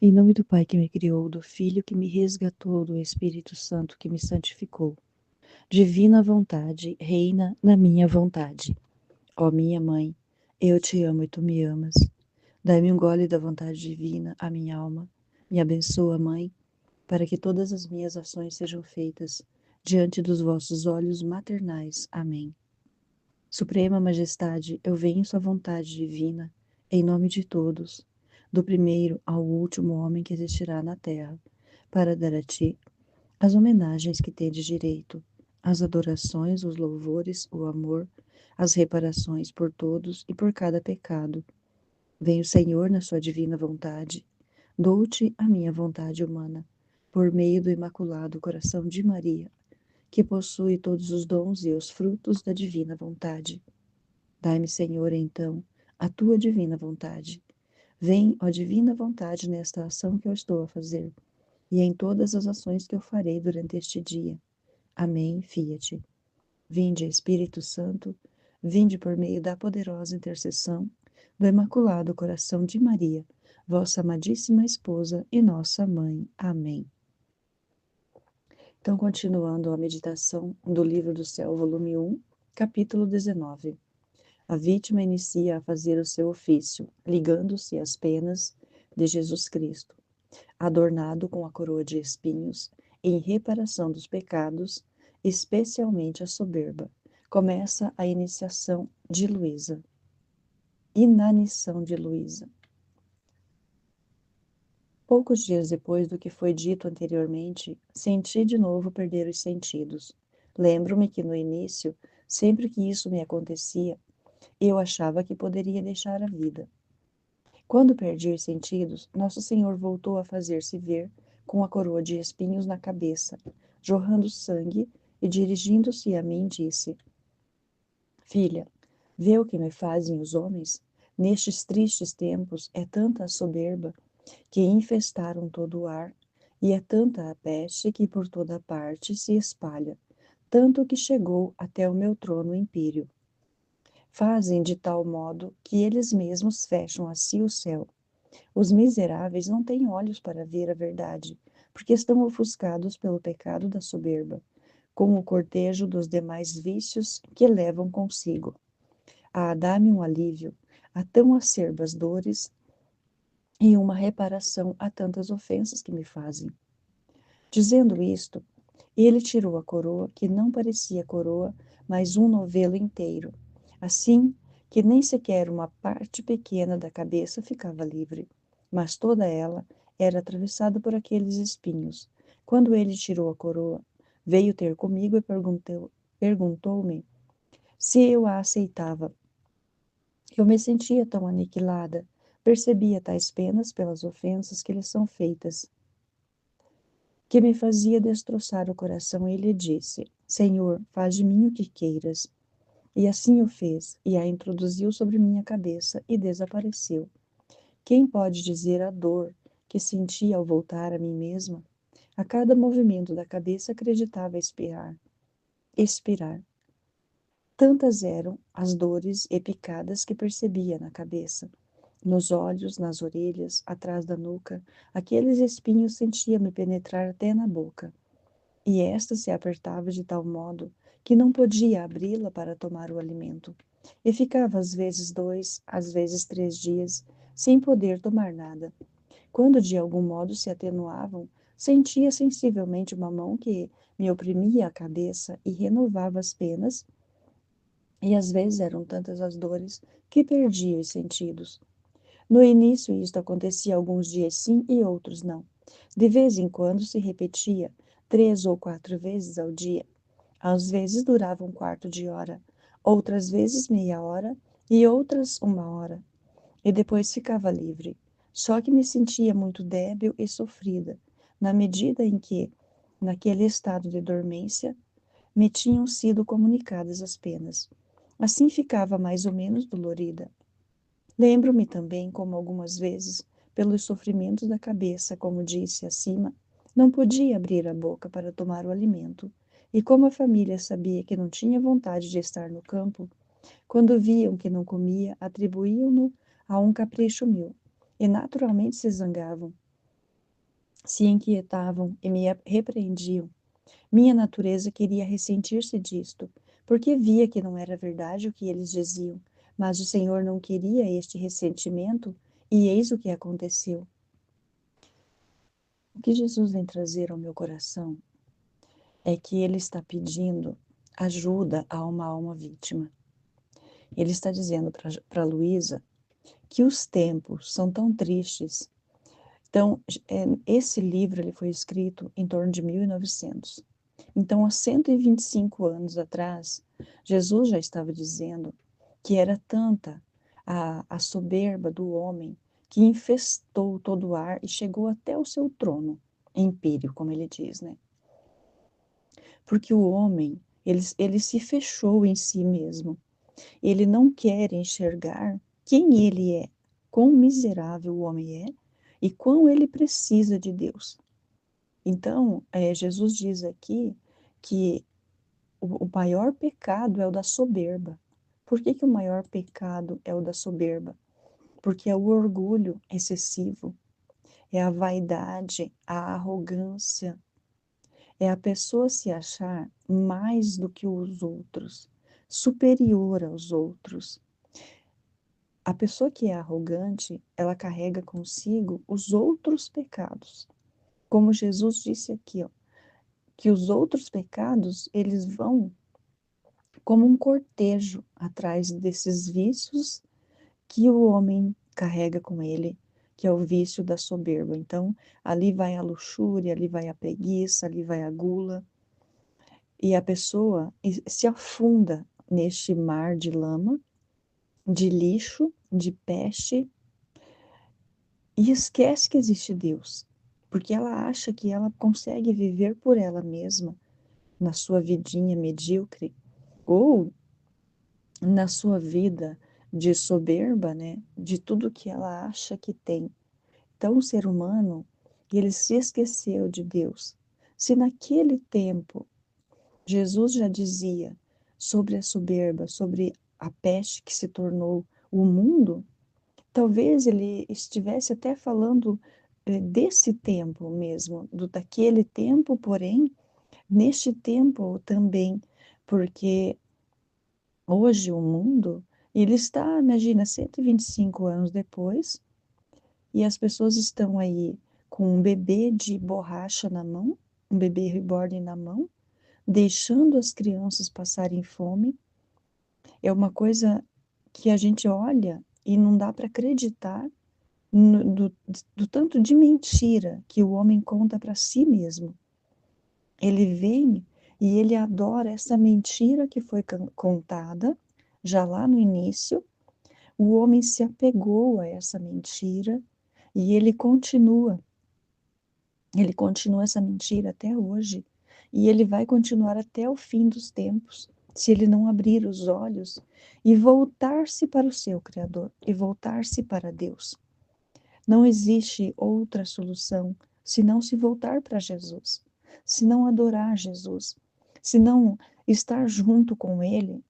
Em nome do Pai que me criou, do Filho que me resgatou, do Espírito Santo que me santificou. Divina vontade, reina na minha vontade. Ó minha mãe, eu te amo e tu me amas. Dai-me um gole da vontade divina, a minha alma. Me abençoa, Mãe, para que todas as minhas ações sejam feitas diante dos vossos olhos maternais. Amém. Suprema Majestade, eu venho em sua vontade divina, em nome de todos, do primeiro ao último homem que existirá na terra, para dar a ti as homenagens que tendes direito, as adorações, os louvores, o amor, as reparações por todos e por cada pecado. Venho, Senhor, na sua divina vontade, dou-te a minha vontade humana, por meio do Imaculado Coração de Maria, que possui todos os dons e os frutos da divina vontade. Dai-me, Senhor, então, a tua divina vontade. Vem, ó divina vontade, nesta ação que eu estou a fazer, e em todas as ações que eu farei durante este dia. Amém, fiat. Vinde, Espírito Santo, vinde por meio da poderosa intercessão do Imaculado Coração de Maria, vossa amadíssima esposa e nossa mãe. Amém. Então, continuando a meditação do Livro do Céu, volume 1, capítulo 19. A vítima inicia a fazer o seu ofício, ligando-se às penas de Jesus Cristo, adornado com a coroa de espinhos, em reparação dos pecados, especialmente a soberba. Começa a iniciação de Luísa. Inanição de Luísa. Poucos dias depois do que foi dito anteriormente, senti de novo perder os sentidos. Lembro-me que no início, sempre que isso me acontecia, eu achava que poderia deixar a vida. Quando perdi os sentidos, Nosso Senhor voltou a fazer-se ver com a coroa de espinhos na cabeça, jorrando sangue, e dirigindo-se a mim disse: Filha, vê o que me fazem os homens? Nestes tristes tempos é tanta a soberba que infestaram todo o ar, e é tanta a peste que por toda parte se espalha, tanto que chegou até o meu trono império. Fazem de tal modo que eles mesmos fecham a si o céu. Os miseráveis não têm olhos para ver a verdade, porque estão ofuscados pelo pecado da soberba, com o cortejo dos demais vícios que levam consigo. Ah, dá-me um alívio a tão acerbas dores e uma reparação a tantas ofensas que me fazem. Dizendo isto, ele tirou a coroa, que não parecia coroa, mas um novelo inteiro, assim que nem sequer uma parte pequena da cabeça ficava livre, mas toda ela era atravessada por aqueles espinhos. Quando ele tirou a coroa, veio ter comigo e perguntou-me se eu a aceitava. Eu me sentia tão aniquilada, percebia tais penas pelas ofensas que lhes são feitas, que me fazia destroçar o coração, e lhe disse: Senhor, faz de mim o que queiras. E assim o fez, e a introduziu sobre minha cabeça, e desapareceu. Quem pode dizer a dor que senti ao voltar a mim mesma? A cada movimento da cabeça acreditava expirar. Tantas eram as dores e picadas que percebia na cabeça, nos olhos, nas orelhas, atrás da nuca. Aqueles espinhos sentia-me penetrar até na boca, e esta se apertava de tal modo que não podia abri-la para tomar o alimento, e ficava às vezes 2, às vezes 3 dias, sem poder tomar nada. Quando de algum modo se atenuavam, sentia sensivelmente uma mão que me oprimia a cabeça e renovava as penas, e às vezes eram tantas as dores que perdia os sentidos. No início isto acontecia alguns dias sim e outros não. De vez em quando se repetia 3 ou 4 vezes ao dia. Às vezes durava um quarto de hora, outras vezes meia hora e outras 1 hora. E depois ficava livre. Só que me sentia muito débil e sofrida, na medida em que, naquele estado de dormência, me tinham sido comunicadas as penas. Assim ficava mais ou menos dolorida. Lembro-me também como algumas vezes, pelos sofrimentos da cabeça, como disse acima, não podia abrir a boca para tomar o alimento, e como a família sabia que não tinha vontade de estar no campo, quando viam que não comia, atribuíam-no a um capricho meu, e naturalmente se zangavam. se inquietavam e me repreendiam. Minha natureza queria ressentir-se disto, porque via que não era verdade o que eles diziam, mas o Senhor não queria este ressentimento, e eis o que aconteceu. O que Jesus vem trazer ao meu coração é que ele está pedindo ajuda a uma alma vítima. Ele está dizendo para Luísa que os tempos são tão tristes. Então, esse livro ele foi escrito em torno de 1900. Então, há 125 anos atrás, Jesus já estava dizendo que era tanta a soberba do homem que infestou todo o ar e chegou até o seu trono empírico, como ele diz, né? Porque o homem, ele se fechou em si mesmo. Ele não quer enxergar quem ele é, quão miserável o homem é e quão ele precisa de Deus. Então, Jesus diz aqui que o maior pecado é o da soberba. Por que que o maior pecado é o da soberba? Porque é o orgulho excessivo, é a vaidade, a arrogância, é a pessoa se achar mais do que os outros, superior aos outros. A pessoa que é arrogante, ela carrega consigo os outros pecados. Como Jesus disse aqui, ó, que os outros pecados, eles vão como um cortejo atrás desses vícios que o homem carrega com ele, que é o vício da soberba. Então, ali vai a luxúria, ali vai a preguiça, ali vai a gula, e a pessoa se afunda neste mar de lama, de lixo, de peste, e esquece que existe Deus, porque ela acha que ela consegue viver por ela mesma, na sua vidinha medíocre, ou na sua vida de soberba, né, de tudo que ela acha que tem. Então, o ser humano, ele se esqueceu de Deus. Se naquele tempo Jesus já dizia sobre a soberba, sobre a peste que se tornou o mundo, talvez ele estivesse até falando desse tempo mesmo, daquele tempo, porém, neste tempo também, porque hoje o mundo, ele está, imagina, 125 anos depois, e as pessoas estão aí com um bebê de borracha na mão, um bebê reborn na mão, deixando as crianças passarem fome. É uma coisa que a gente olha e não dá para acreditar do tanto de mentira que o homem conta para si mesmo. Ele vem e ele adora essa mentira que foi contada já lá no início. O homem se apegou a essa mentira e ele continua essa mentira até hoje. E ele vai continuar até o fim dos tempos, se ele não abrir os olhos e voltar-se para o seu Criador, e voltar-se para Deus. Não existe outra solução se não se voltar para Jesus, se não adorar Jesus, se não estar junto com Ele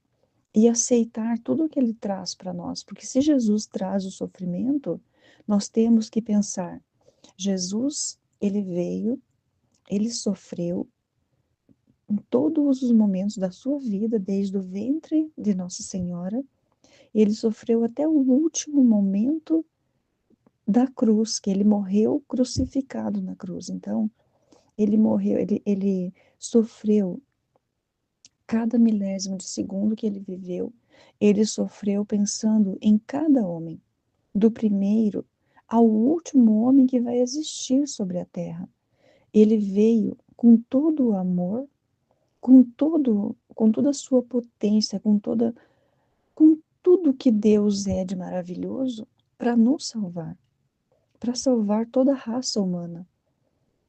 e aceitar tudo o que Ele traz para nós. Porque se Jesus traz o sofrimento, nós temos que pensar: Jesus, Ele veio, Ele sofreu em todos os momentos da sua vida, desde o ventre de Nossa Senhora, Ele sofreu até o último momento da cruz, que ele morreu crucificado na cruz. Então, ele morreu, ele sofreu cada milésimo de segundo que ele viveu, ele sofreu pensando em cada homem, do primeiro ao último homem que vai existir sobre a terra. Ele veio com todo o amor, com toda a sua potência, com tudo que Deus é de maravilhoso para nos salvar, para salvar toda a raça humana.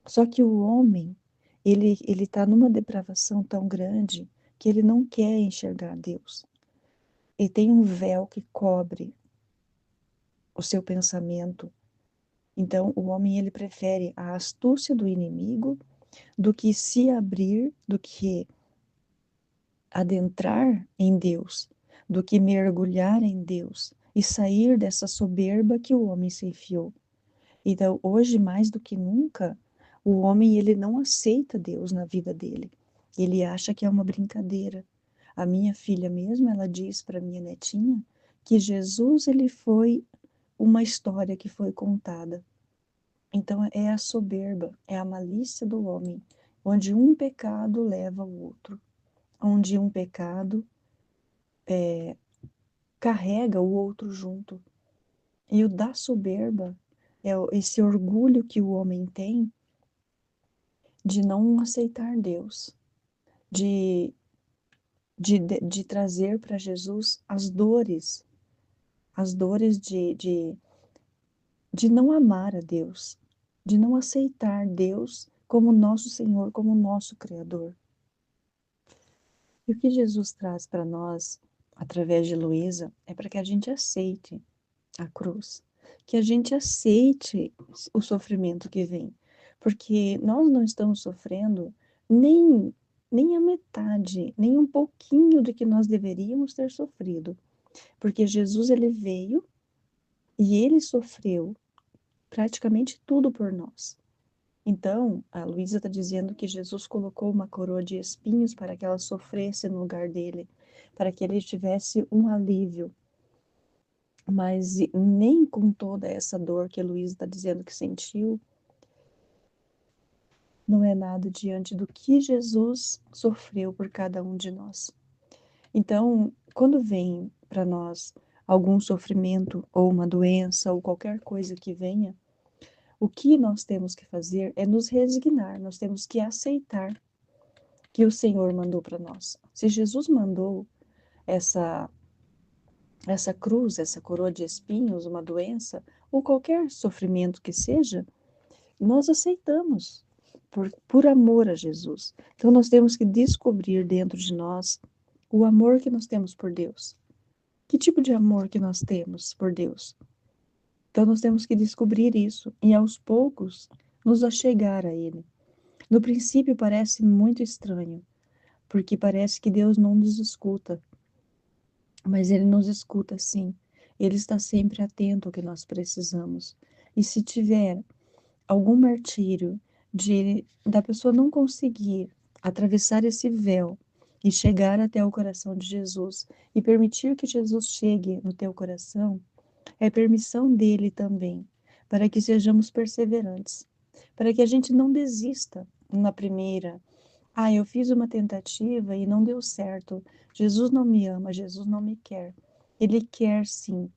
Só que o homem, ele está numa depravação tão grande que ele não quer enxergar Deus. Ele tem um véu que cobre o seu pensamento. Então, o homem ele prefere a astúcia do inimigo do que se abrir, do que adentrar em Deus, do que mergulhar em Deus e sair dessa soberba que o homem se enfiou. Então, hoje mais do que nunca, O homem, ele não aceita Deus na vida dele. Ele acha que é uma brincadeira. A minha filha mesmo, ela diz para minha netinha que Jesus, ele foi uma história que foi contada. Então é a soberba, é a malícia do homem, onde um pecado leva ao outro, onde um pecado carrega o outro junto. E o da soberba é esse orgulho que o homem tem de não aceitar Deus, de, de trazer para Jesus as dores de não amar a Deus, de não aceitar Deus como nosso Senhor, como nosso Criador. E o que Jesus traz para nós, através de Luísa, é para que a gente aceite a cruz, que a gente aceite o sofrimento que vem, porque nós não estamos sofrendo nem, nem a metade, nem um pouquinho do que nós deveríamos ter sofrido, porque Jesus ele veio e ele sofreu praticamente tudo por nós. Então, a Luísa está dizendo que Jesus colocou uma coroa de espinhos para que ela sofresse no lugar dele, para que ele tivesse um alívio. Mas nem com toda essa dor que a Luísa está dizendo que sentiu, não é nada diante do que Jesus sofreu por cada um de nós. Então, quando vem para nós algum sofrimento ou uma doença ou qualquer coisa que venha, o que nós temos que fazer é nos resignar, nós temos que aceitar que o Senhor mandou para nós. Se Jesus mandou essa essa cruz, essa coroa de espinhos, uma doença ou qualquer sofrimento que seja, nós aceitamos por amor a Jesus. Então nós temos que descobrir dentro de nós o amor que nós temos por Deus. Que tipo de amor que nós temos por Deus? Então nós temos que descobrir isso e aos poucos nos achegar a Ele. No princípio parece muito estranho, porque parece que Deus não nos escuta, mas Ele nos escuta sim. Ele está sempre atento ao que nós precisamos. E se tiver algum martírio da pessoa não conseguir atravessar esse véu e chegar até o coração de Jesus e permitir que Jesus chegue no teu coração, é permissão dele também, para que sejamos perseverantes, para que a gente não desista na primeira. Ah, eu fiz uma tentativa e não deu certo. Jesus não me ama, Jesus não me quer. Ele quer sim.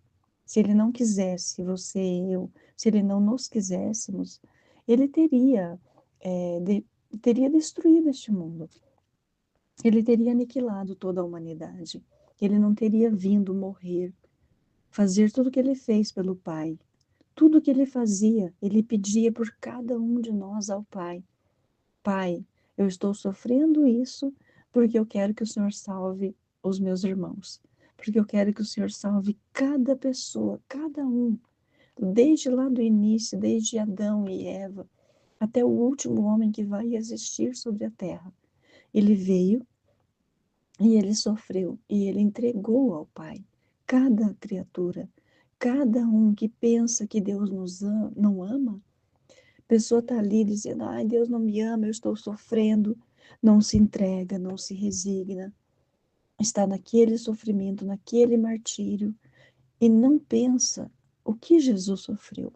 Se ele não quisesse você e eu, se ele não nos quiséssemos, ele teria destruído este mundo. Ele teria aniquilado toda a humanidade. Ele não teria vindo morrer, fazer tudo o que ele fez pelo Pai. Tudo o que ele fazia, ele pedia por cada um de nós ao Pai. Pai, eu estou sofrendo isso porque eu quero que o Senhor salve os meus irmãos. Porque eu quero que o Senhor salve cada pessoa, cada um, desde lá do início, desde Adão e Eva, até o último homem que vai existir sobre a terra. Ele veio e ele sofreu e ele entregou ao Pai cada criatura, cada um que pensa que Deus não ama. A pessoa está ali dizendo: ai, Deus não me ama, eu estou sofrendo. Não se entrega, não se resigna, está naquele sofrimento, naquele martírio e não pensa o que Jesus sofreu.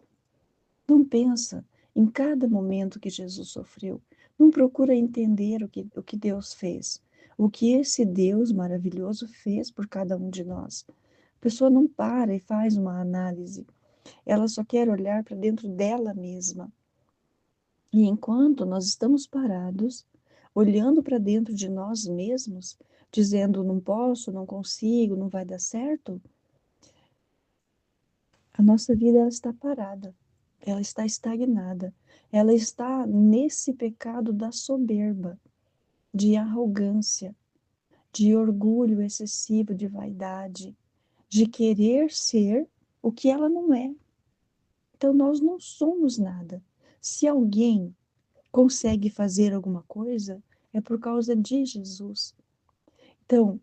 Não pensa em cada momento que Jesus sofreu. Não procura entender o que Deus fez, o que esse Deus maravilhoso fez por cada um de nós. A pessoa não para e faz uma análise. Ela só quer olhar para dentro dela mesma. E enquanto nós estamos parados, olhando para dentro de nós mesmos, dizendo não posso, não consigo, não vai dar certo, a nossa vida ela está parada, ela está estagnada, ela está nesse pecado da soberba, de arrogância, de orgulho excessivo, de vaidade, de querer ser o que ela não é. Então nós não somos nada. Se alguém consegue fazer alguma coisa, é por causa de Jesus. Então,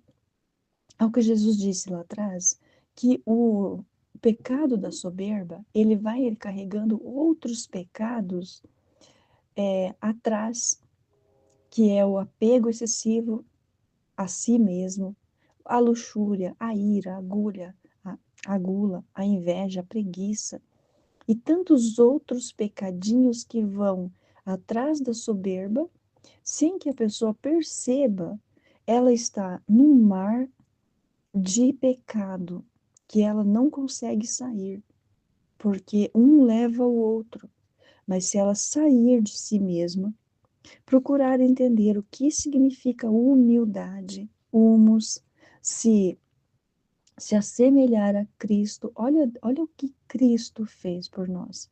ao que Jesus disse lá atrás, que o pecado da soberba, ele vai carregando outros pecados atrás, que é o apego excessivo a si mesmo, a luxúria, a ira, a gula, a inveja, a preguiça e tantos outros pecadinhos que vão atrás da soberba, sem que a pessoa perceba, ela está num mar de pecado que ela não consegue sair, porque um leva o outro. Mas se ela sair de si mesma, procurar entender o que significa humildade, humus, se se assemelhar a Cristo. Olha o que Cristo fez por nós.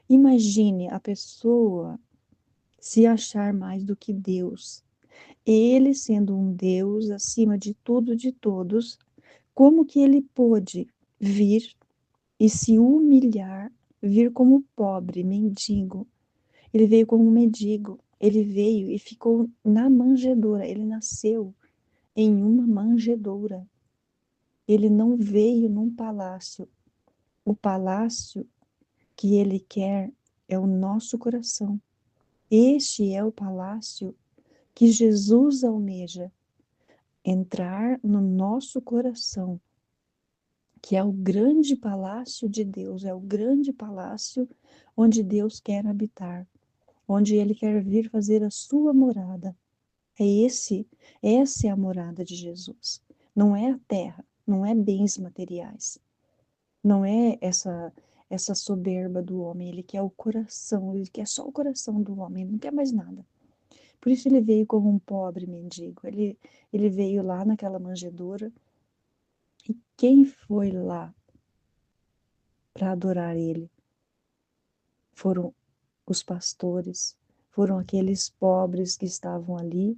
Imagine a pessoa se achar mais do que Deus. Ele sendo um Deus acima de tudo, de todos, como que ele pôde vir e se humilhar, vir como pobre, mendigo? Ele veio como um mendigo. Ele veio e ficou na manjedoura. Ele nasceu em uma manjedoura. Ele não veio num palácio. O palácio que ele quer é o nosso coração. Este é o palácio que Jesus almeja entrar no nosso coração, que é o grande palácio de Deus, é o grande palácio onde Deus quer habitar, onde ele quer vir fazer a sua morada. Essa é a morada de Jesus. Não é a terra, não é bens materiais, não é essa soberba do homem. Ele quer o coração, ele quer só o coração do homem, não quer mais nada. Por isso ele veio como um pobre mendigo. Ele veio lá naquela manjedoura. E quem foi lá para adorar ele? Foram os pastores, foram aqueles pobres que estavam ali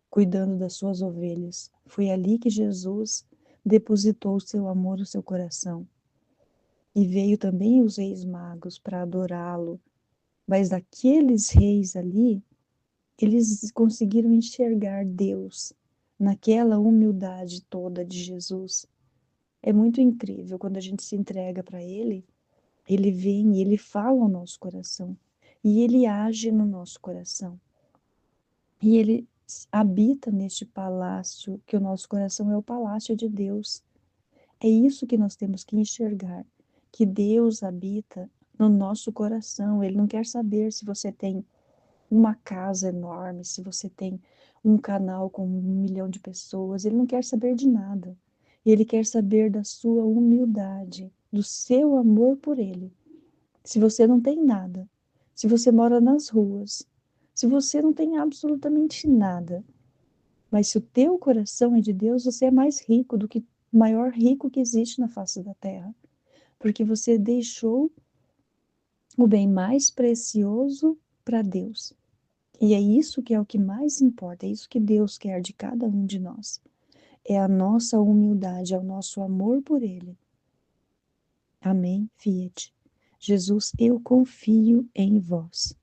cuidando das suas ovelhas. Foi ali que Jesus depositou o seu amor, o seu coração. E veio também os reis magos para adorá-lo. Mas aqueles reis ali, eles conseguiram enxergar Deus naquela humildade toda de Jesus. É muito incrível quando a gente se entrega para Ele, Ele vem e Ele fala ao nosso coração. E Ele age no nosso coração. E Ele habita neste palácio, que o nosso coração é o palácio de Deus. É isso que nós temos que enxergar, que Deus habita no nosso coração. Ele não quer saber se você tem uma casa enorme, se você tem um canal com 1 milhão de pessoas. Ele não quer saber de nada. Ele quer saber da sua humildade, do seu amor por Ele. Se você não tem nada, se você mora nas ruas, se você não tem absolutamente nada, mas se o teu coração é de Deus, você é mais rico do que o maior rico que existe na face da terra, porque você deixou o bem mais precioso para Deus. E é isso que é o que mais importa, é isso que Deus quer de cada um de nós. É a nossa humildade, é o nosso amor por Ele. Amém, Fiat. Jesus, eu confio em vós.